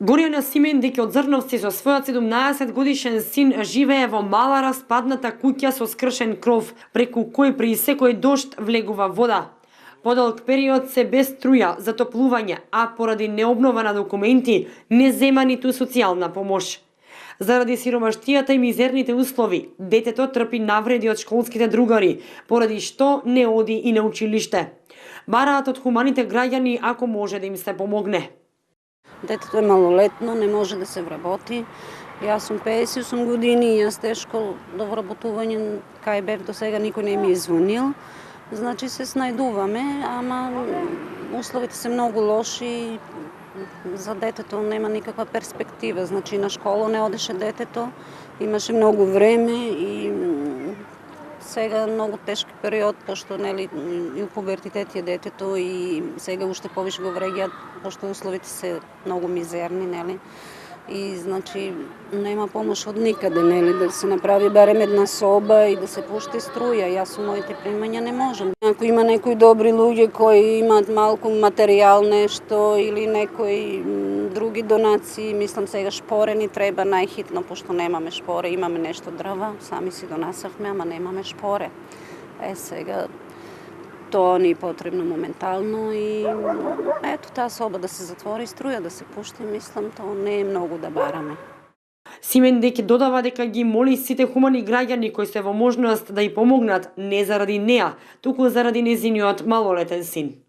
Горјана Симендик од Зрновци со својот 17 годишен син живее во мала распадната куќа со скршен кров, преку кој при секој дожд влегува вода. Подолг период се без струја, затоплување, а поради необнова на документи не зема ниту социјална помош. Заради сиромаштијата и мизерните услови, детето трпи навреди од школските другари, поради што не оди и на училиште. Бараат од хуманите граѓани ако може да им се помогне. Детето е малолетно, не може да се вработи. Јас сум 58 години и јас тешко до вработување кај бев до сега никој не ми извонил. Значи се снајдуваме, ама условите се многу лоши. За детето нема никаква перспектива. Значи на школа не одеше детето, имаше многу време и сега многу тешки период, пошто нели и у пубертитет е детето и сега уште повише го вреѓаат, пошто условите се многу мизерни, нели. И значи нема помош од никаде, нели, да се направи барем една соба и да се пушти струја. Јас со моите примања не можам. Ако има некои добри луѓе кои имаат малку материјал нешто или некои други донации, мислам сега шпоре ни треба најхитно, пошто немаме шпоре, имаме нешто дрва, сами си донасавме, ама немаме шпоре. Сега тоа ни е потребно моментално и ето таа соба да се затвори, струја да се пушти, мислам тоа не е многу да бараме. Симендик додава дека ги моли сите хумани граѓани кои се во можност да ја помогнат не заради неа, туку заради незиниот малолетен син.